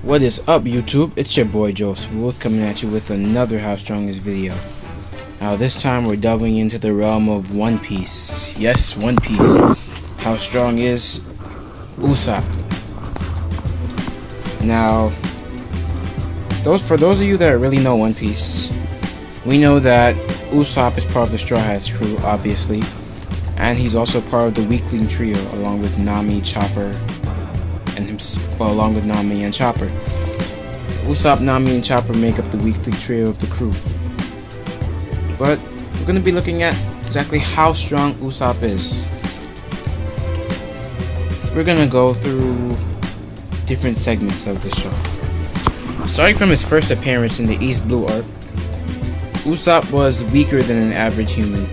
What is up, YouTube? It's your boy Joe Smooth coming at you with another How Strong Is video. Now this time we're delving into the realm of One Piece. Yes, One Piece. How strong is Usopp? Now, for those of you that really know One Piece, we know that Usopp is part of the Straw Hats crew, obviously, and he's also part of the Weakling trio along with Nami, Chopper, along with Nami and Chopper. Usopp, Nami, and Chopper make up the Weakling trio of the crew. But we're going to be looking at exactly how strong Usopp is. We're going to go through different segments of the show. Starting from his first appearance in the East Blue arc, Usopp was weaker than an average human.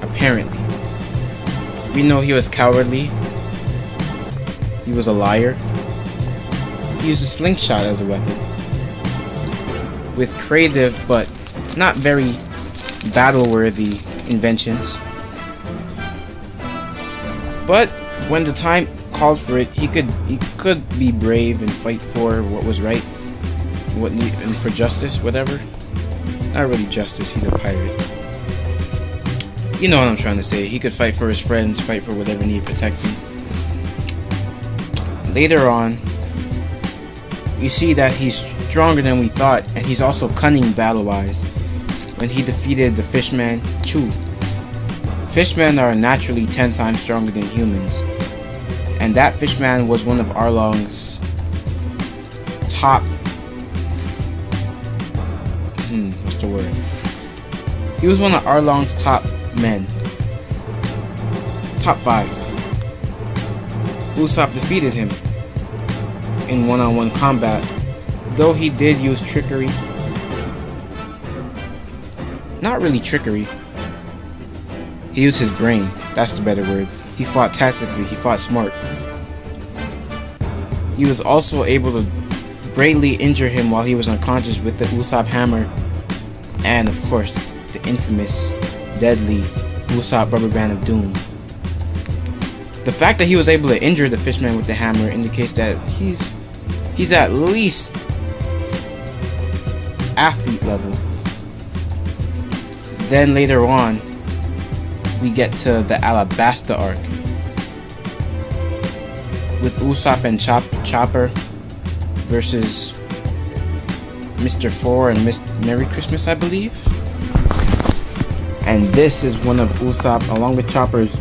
Apparently. We know he was cowardly. He was a liar. He used a slingshot as a weapon. With creative but not very battle-worthy inventions. But when the time called for it, he could be brave and fight for what was right, and for justice, whatever. Not really justice, he's a pirate. You know what I'm trying to say. He could fight for his friends, fight for whatever needed protecting. Later on, we see that he's stronger than we thought, and he's also cunning battle-wise when he defeated the Fishman Chu. Fishmen are naturally 10 times stronger than humans, and that Fishman was one of Arlong's top... what's the word? He was one of Arlong's top men. Top 5. Usopp defeated him in one-on-one combat, though he did use trickery. Not really trickery. He used his brain. That's the better word. He fought tactically. He fought smart. He was also able to greatly injure him while he was unconscious with the Usopp hammer, and of course the infamous, deadly Usopp rubber band of doom. The fact that he was able to injure the Fishman with the hammer indicates that he's at least athlete level. Then later on, we get to the Alabasta arc with Usopp and Chopper versus Mr. 4 and Miss Merry Christmas, I believe. And this is one of Usopp, along with Chopper's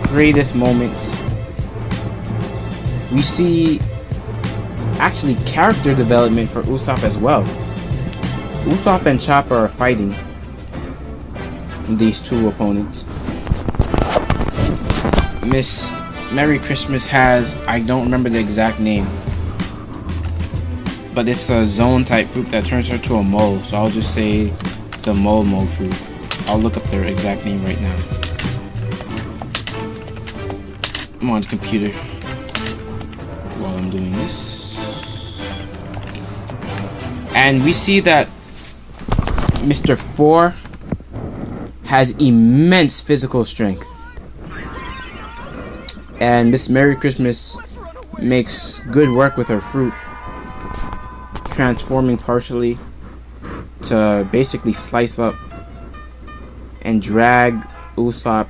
greatest moments. We see actually character development for Usopp as well. Usopp and Chopper are fighting these two opponents. Miss Merry Christmas has, I don't remember the exact name, but it's a zone type fruit that turns her to a mole, so I'll just say the mole fruit. I'll look up their exact name right now. I'm on the computer while I'm doing this. And we see that Mr. 4 has immense physical strength. And Miss Merry Christmas makes good work with her fruit, transforming partially to basically slice up and drag Usopp.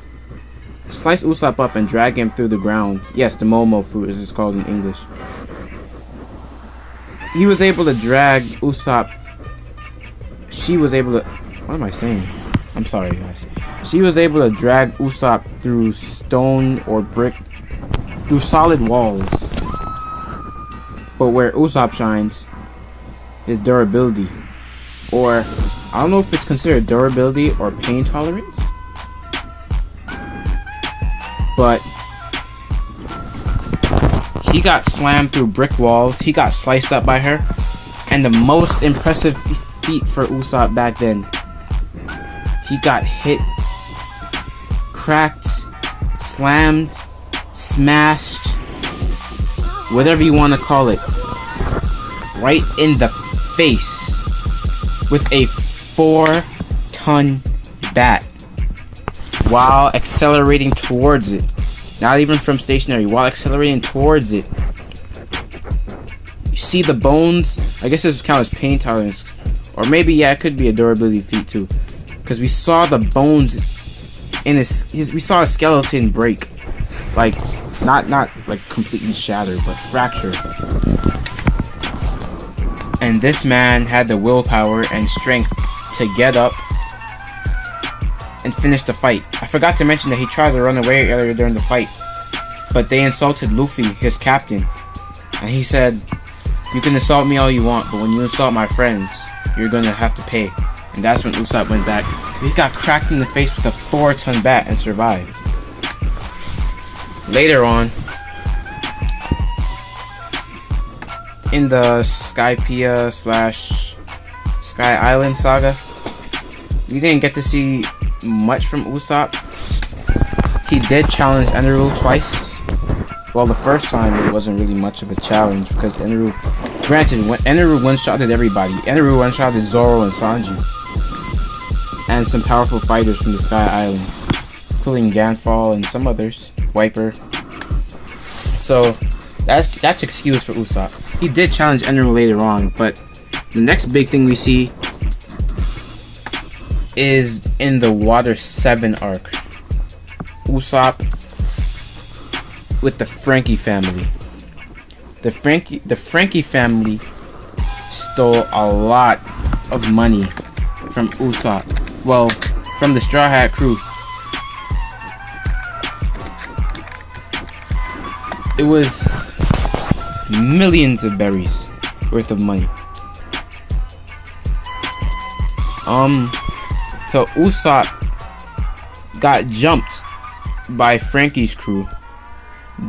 Slice Usopp up and drag him through the ground. Yes, the Momo fruit as it's called in English. He was able to drag Usopp. She was able to... What am I saying? I'm sorry, guys. She was able to drag Usopp through stone or brick, through solid walls. But where Usopp shines, his durability. Or, I don't know if it's considered durability or pain tolerance. But he got slammed through brick walls. He got sliced up by her. And the most impressive feat for Usopp back then, he got hit, cracked, slammed, smashed, whatever you want to call it, right in the face with a 4-ton bat while accelerating towards it. Not even from stationary, while accelerating towards it. You see the bones? I guess this count as pain tolerance. Or maybe, yeah, it could be a durability feat too. Because we saw the bones in we saw a skeleton break. Like, not like completely shattered, but fractured. And this man had the willpower and strength to get up and finish the fight. I forgot to mention that he tried to run away earlier during the fight, but they insulted Luffy, his captain, and he said, "You can assault me all you want, but when you insult my friends, you're gonna have to pay." And that's when Usopp went back. He got cracked in the face with a 4-ton bat and survived. Later on, in the Skypiea / Sky Island saga, we didn't get to see much from Usopp. He did challenge Eneru twice. Well, the first time it wasn't really much of a challenge because Eneru, granted, when Eneru one-shotted everybody. Eneru one-shotted Zoro and Sanji, and some powerful fighters from the Sky Islands, including Ganfall and some others, Wiper. So that's excuse for Usopp. He did challenge Eneru later on, but the next big thing we see is in the Water 7 arc. Usopp with the Frankie family. The Frankie family stole a lot of money from Usopp. Well, from the Straw Hat crew. It was millions of berries worth of money. So Usopp got jumped by Frankie's crew,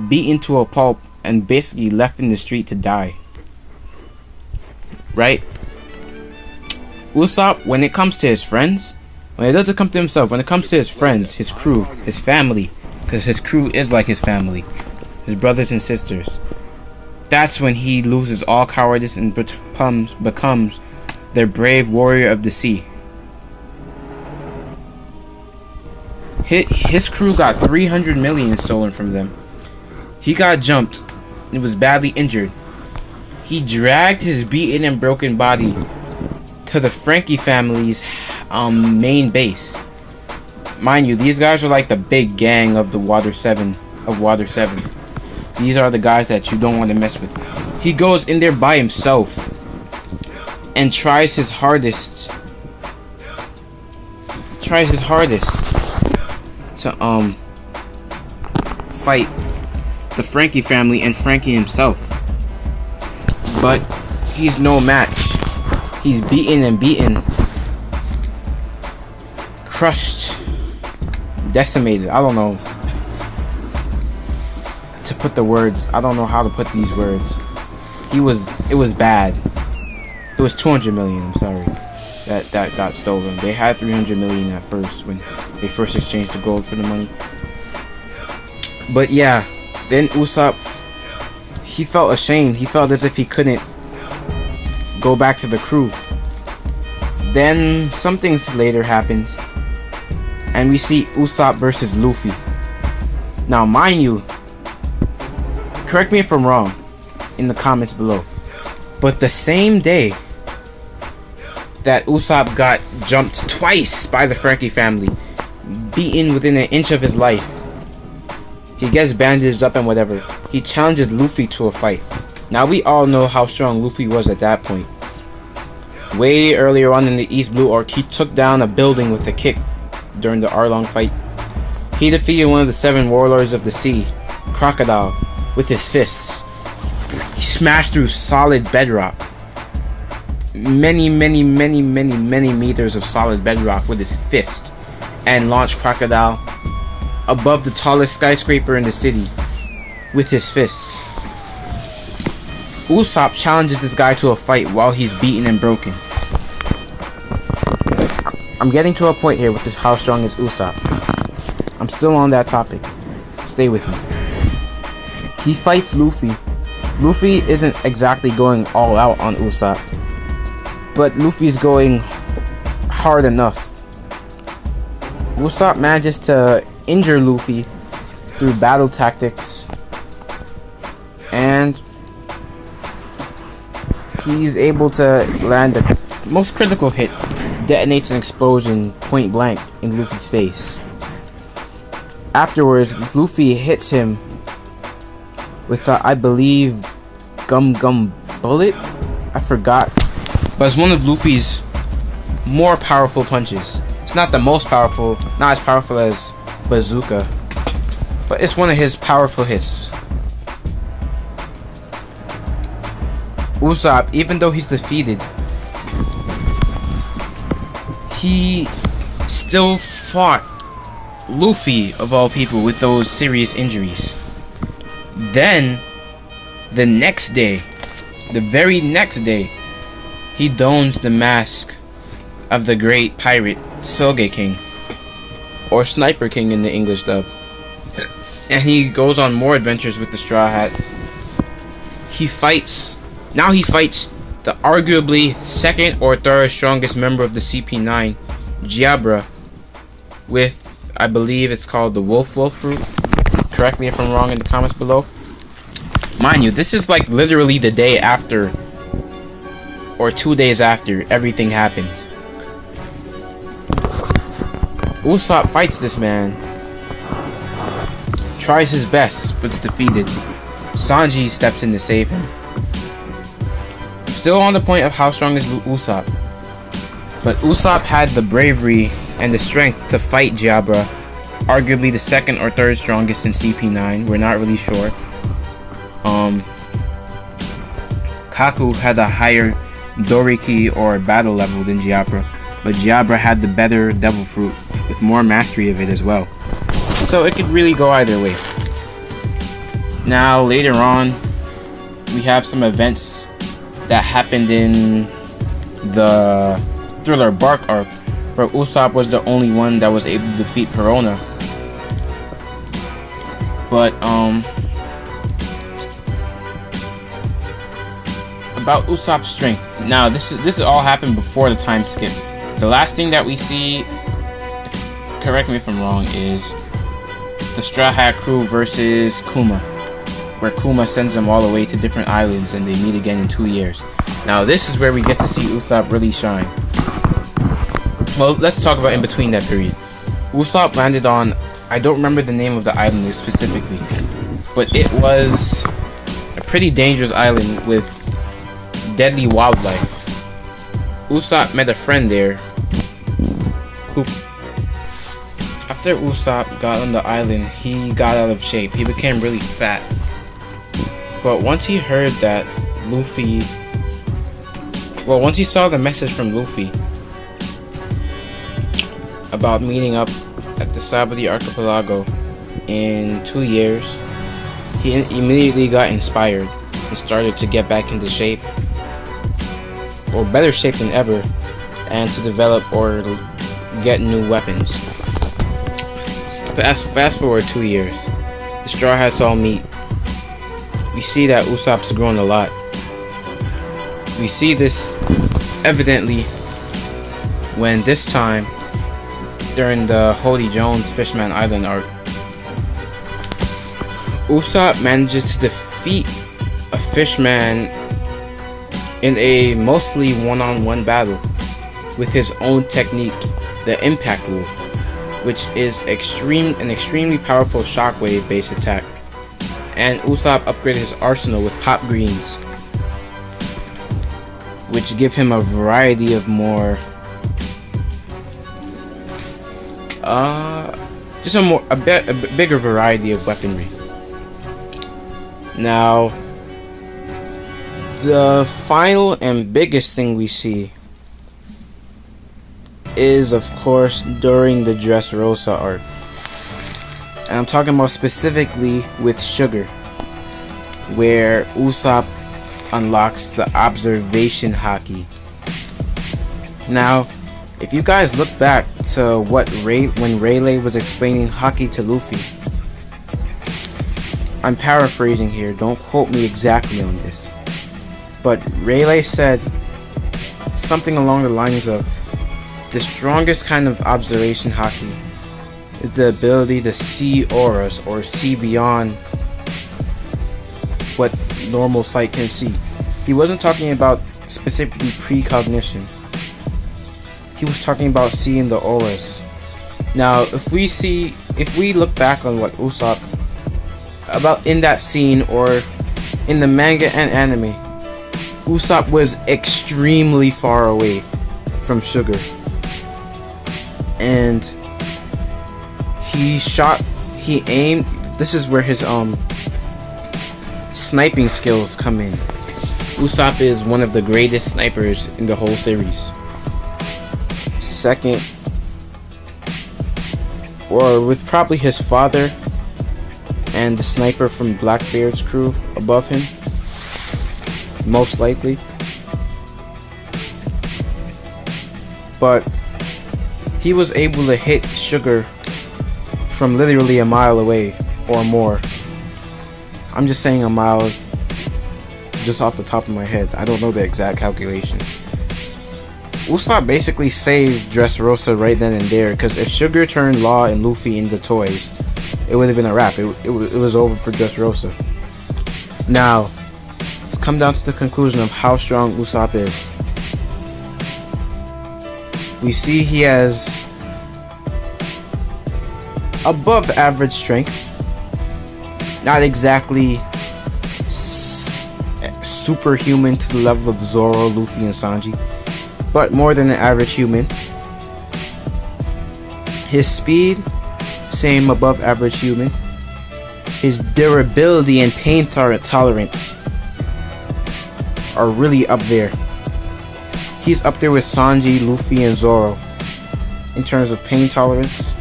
beaten to a pulp, and basically left in the street to die. Right? Usopp, when it comes to his friends, when it doesn't come to himself, when it comes to his friends, his crew, his family, because his crew is like his family, his brothers and sisters, that's when he loses all cowardice and becomes their brave warrior of the sea. His crew got 300 million stolen from them. He got jumped and was badly injured. He dragged his beaten and broken body to the Frankie family's main base. Mind you, these guys are like the big gang of the Water 7. These are the guys that you don't want to mess with. He goes in there by himself and tries his hardest to fight the Frankie family and Frankie himself. But he's no match. He's beaten, crushed, decimated. I don't know to put the words. I don't know how to put these words. It was bad. It was 200 million, I'm sorry. That got stolen. They had 300 million at first when they first exchanged the gold for the money. But yeah, then Usopp, he felt ashamed. He felt as if he couldn't go back to the crew. Then some things later happened, and we see Usopp versus Luffy. Now, mind you, correct me if I'm wrong in the comments below, but the same day that Usopp got jumped twice by the Frankie family, beaten within an inch of his life, he gets bandaged up and whatever, he challenges Luffy to a fight. Now we all know how strong Luffy was at that point. Way earlier on in the East Blue arc, he took down a building with a kick during the Arlong fight. He defeated one of the 7 warlords of the sea, Crocodile, with his fists. He smashed through solid bedrock. Many meters of solid bedrock with his fist, and launched Crocodile above the tallest skyscraper in the city with his fists. Usopp challenges this guy to a fight while he's beaten and broken. I'm getting to a point here with this. How strong is Usopp? I'm still on that topic. Stay with me. He fights Luffy. Luffy isn't exactly going all out on Usopp, but Luffy's going hard enough. Usopp manages to injure Luffy through battle tactics, and he's able to land the most critical hit, detonates an explosion point blank in Luffy's face. Afterwards, Luffy hits him with a, I believe, gum bullet? I forgot. But it's one of Luffy's more powerful punches. It's not the most powerful, not as powerful as Bazooka, but it's one of his powerful hits. Usopp, even though he's defeated, he still fought Luffy, of all people, with those serious injuries. Then, the next day, the very next day, he dons the mask of the great pirate Soge King, or Sniper King in the English dub, and he goes on more adventures with the Straw Hats. Now he fights the arguably second or third strongest member of the CP9, Giabra, with, I believe it's called the Wolf fruit. Correct me if I'm wrong in the comments below. Mind you, this is like literally the day after, or 2 days after everything happened. Usopp fights this man, tries his best, but is defeated. Sanji steps in to save him. Still on the point of how strong is Usopp, but Usopp had the bravery and the strength to fight Giabra, arguably the second or third strongest in CP9, we're not really sure. Kaku had a higher Doriki or battle level than Giabra, but Giabra had the better Devil Fruit with more mastery of it as well. So it could really go either way. Now later on, we have some events that happened in the Thriller Bark arc, where Usopp was the only one that was able to defeat Perona. But about Usopp's strength. Now this all happened before the time skip. The last thing that we see, correct me if I'm wrong, is the Straw Hat crew versus Kuma, where Kuma sends them all the way to different islands and they meet again in 2 years. Now this is where we get to see Usopp really shine. Well, let's talk about in between that period. Usopp landed on, I don't remember the name of the island specifically, but it was a pretty dangerous island with deadly wildlife. Usopp met a friend there who, after Usopp got on the island, he got out of shape. He became really fat. But once he heard that Luffy, once he saw the message from Luffy about meeting up at the Sabati Archipelago in 2 years, he immediately got inspired and started to get back into shape, or better shape than ever, and to develop or get new weapons. Fast forward 2 years, the Straw Hats all meet. We see that Usopp's grown a lot. We see this evidently when this time, during the Hody Jones Fishman Island arc, Usopp manages to defeat a fishman in a mostly one-on-one battle with his own technique, the Impact Wolf, which is an extremely powerful shockwave based attack. And Usopp upgraded his arsenal with Pop Greens, which give him a variety of more a bigger variety of weaponry. Now, the final and biggest thing we see is, of course, during the Dressrosa arc. And I'm talking about specifically with Sugar, where Usopp unlocks the observation haki. Now, if you guys look back to when Rayleigh was explaining haki to Luffy, I'm paraphrasing here, don't quote me exactly on this, but Rayleigh said something along the lines of, the strongest kind of observation haki is the ability to see auras, or see beyond what normal sight can see. He wasn't talking about specifically precognition. He was talking about seeing the auras. Now, if we look back on what Usopp about in that scene or in the manga and anime, Usopp was extremely far away from Sugar, and he aimed. This is where his sniping skills come in. Usopp is one of the greatest snipers in the whole series. Second, or with probably his father and the sniper from Blackbeard's crew above him, most likely. But he was able to hit Sugar from literally a mile away or more. I'm just saying a mile just off the top of my head. I don't know the exact calculation. Usopp basically saved Dressrosa right then and there, because if Sugar turned Law and Luffy into toys, it would have been a wrap. It was over for Dressrosa. Now, let's come down to the conclusion of how strong Usopp is. We see he has above average strength. Not exactly superhuman to the level of Zoro, Luffy, and Sanji, but more than an average human. His speed, same, above average human. His durability and pain tolerance are really up there. He's up there with Sanji, Luffy, and Zoro in terms of pain tolerance.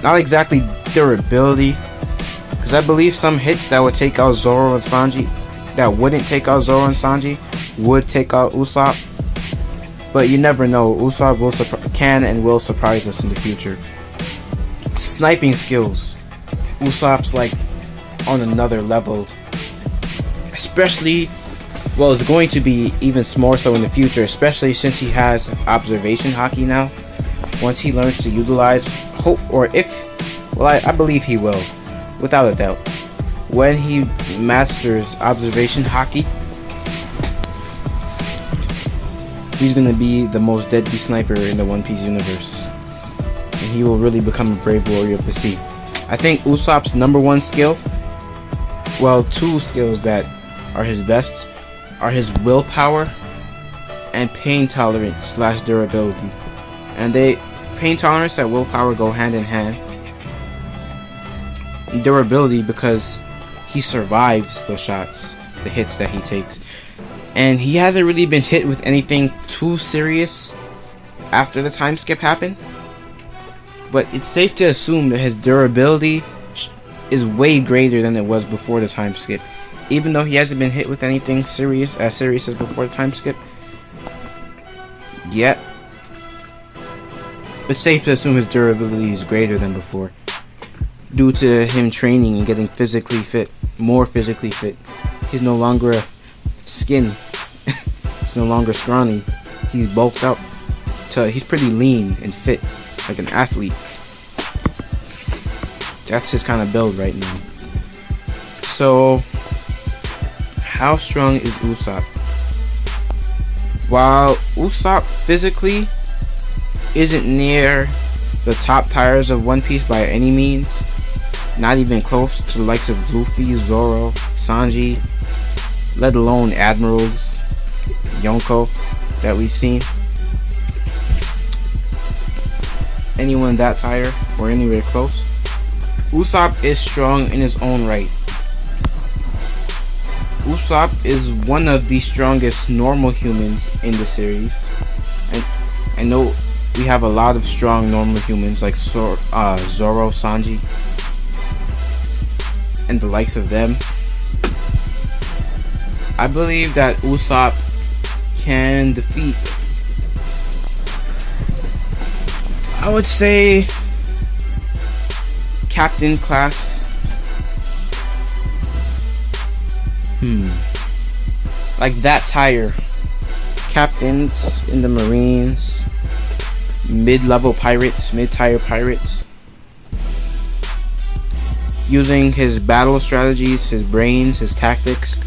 Not exactly durability, because I believe some hits that would take out Zoro and Sanji, that wouldn't take out Zoro and Sanji, would take out Usopp. But you never know. Usopp can and will surprise us in the future. Sniping skills. Usopp's like on another level. Especially, well, it's going to be even more so in the future, especially since he has observation hockey now. Once he learns to utilize, I believe he will, without a doubt. When he masters observation hockey, he's gonna be the most deadly sniper in the One Piece universe, and he will really become a brave warrior of the sea. I think Usopp's number one skill, well, two skills that are his best, are his willpower and pain tolerance / durability. And pain tolerance and willpower go hand in hand. And durability, because he survives those shots, the hits that he takes. And he hasn't really been hit with anything too serious after the time skip happened. But it's safe to assume that his durability is way greater than it was before the time skip. Even though he hasn't been hit with anything serious as before the time skip yet, it's safe to assume his durability is greater than before, due to him training and getting physically fit, more physically fit. He's no longer a skin. He's no longer scrawny. He's bulked up. He's pretty lean and fit, like an athlete. That's his kind of build right now. So, how strong is Usopp? While Usopp physically isn't near the top tiers of One Piece by any means, not even close to the likes of Luffy, Zoro, Sanji, let alone admirals, Yonko that we've seen. Anyone that tier or anywhere close, Usopp is strong in his own right. Usopp is one of the strongest normal humans in the series. And I know we have a lot of strong normal humans like Zoro, Sanji, and the likes of them. I believe that Usopp can defeat, I would say, Captain class. Like that tier. Captains in the Marines, mid-level pirates, mid-tier pirates. Using his battle strategies, his brains, his tactics,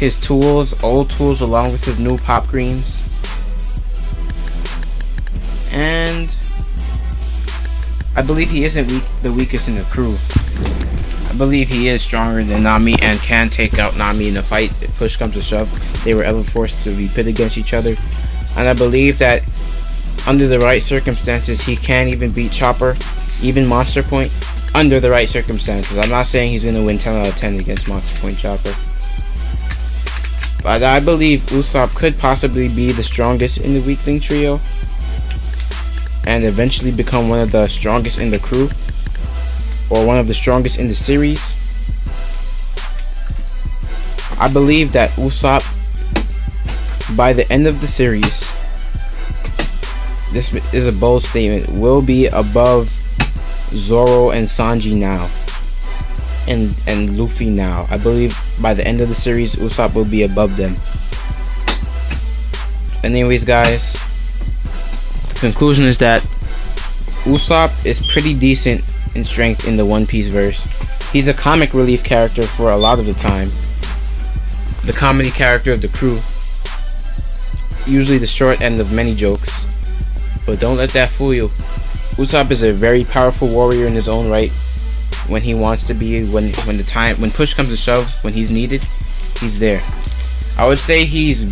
his tools, old tools, along with his new pop greens. And I believe he isn't the weakest in the crew. I believe he is stronger than Nami and can take out Nami in a fight if push comes to shove. They were ever forced to be pit against each other. And I believe that under the right circumstances, he can even beat Chopper, even Monster Point, under the right circumstances. I'm not saying he's going to win 10 out of 10 against Monster Point Chopper. But I believe Usopp could possibly be the strongest in the weakling trio and eventually become one of the strongest in the crew, or one of the strongest in the series. I believe that Usopp, by the end of the series, this is a bold statement, will be above Zoro and Sanji now, and Luffy now. I believe by the end of the series, Usopp will be above them. Anyways, guys, the conclusion is that Usopp is pretty decent in strength in the One Piece verse. He's a comic relief character for a lot of the time, the comedy character of the crew, usually the short end of many jokes. But don't let that fool you. Usopp is a very powerful warrior in his own right when he wants to be, when push comes to shove, when he's needed, he's there. I would say he's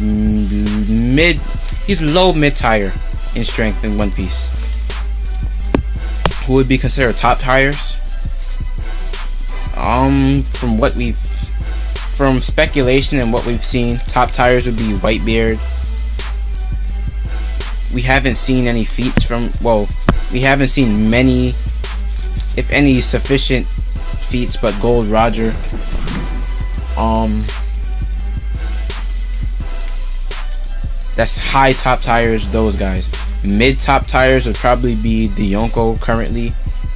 low mid tier in strength in One Piece. Who would be considered top tiers? From speculation and what we've seen, top tiers would be Whitebeard. We haven't seen any feats from, we haven't seen many, if any, sufficient feats, but Gold Roger. That's high top tiers, those guys. Mid top tiers would probably be the Yonko currently,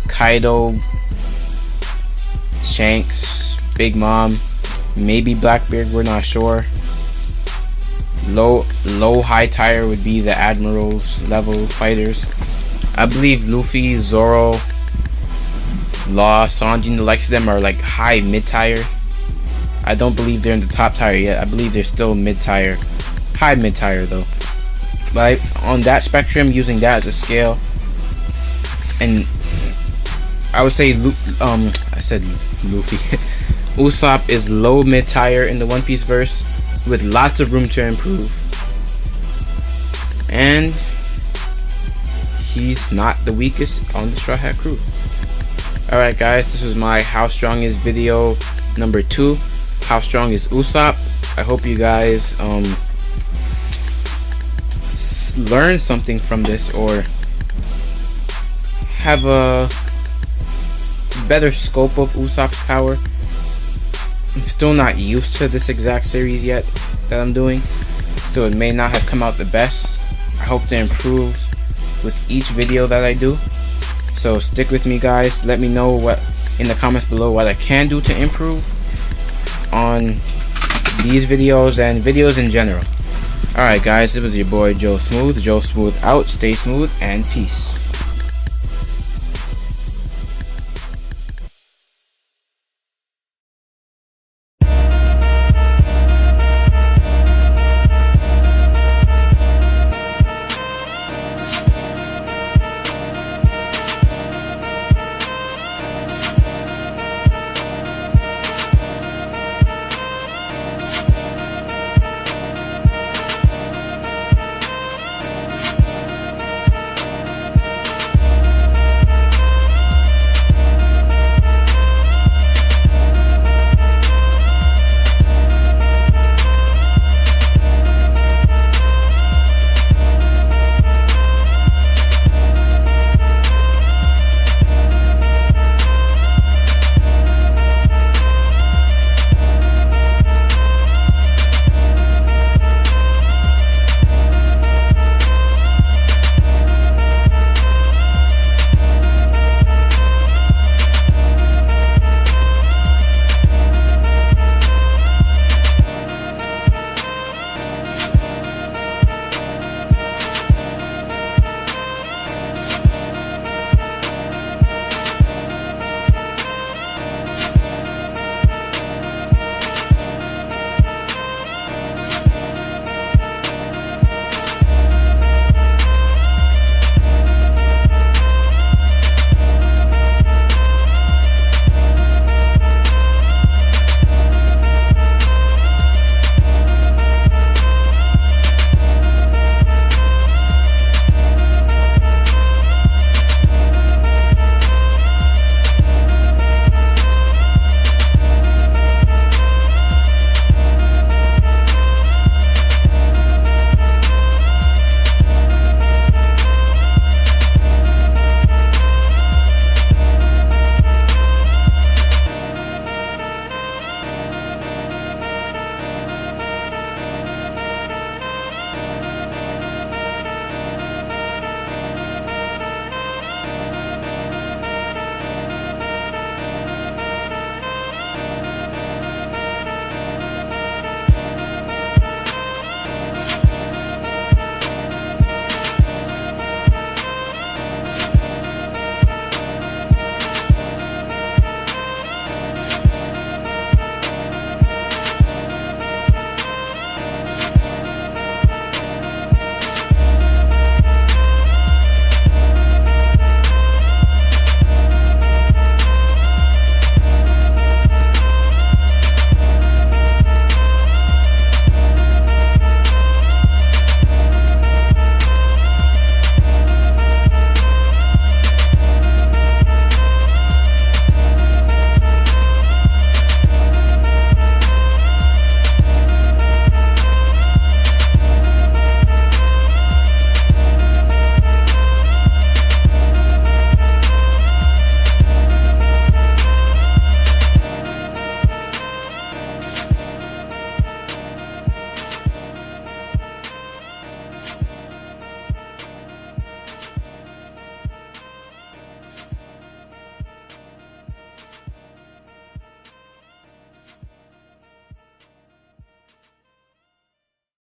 Kaido, Shanks, Big Mom, maybe Blackbeard, we're not sure. Low high tier would be the Admirals level fighters. I believe Luffy, Zoro, Law, Sanji, and the likes of them are like high mid tier. I don't believe they're in the top tier yet. I believe they're still mid tier, high mid tier though. But on that spectrum, using that as a scale, and I would say I said Luffy. Usopp is low mid tier in the One Piece verse, with lots of room to improve, and he's not the weakest on the Straw Hat crew. Alright guys, this was my How Strong Is video number 2. How strong is Usopp? I hope you guys learn something from this, or have a better scope of Usopp's power. I'm still not used to this exact series yet that I'm doing, so it may not have come out the best. I hope to improve with each video that I do, so stick with me guys. Let me know what in the comments below what I can do to improve on these videos and videos in general. Alright guys, it was your boy Joe Smooth. Joe Smooth out, stay smooth, and peace.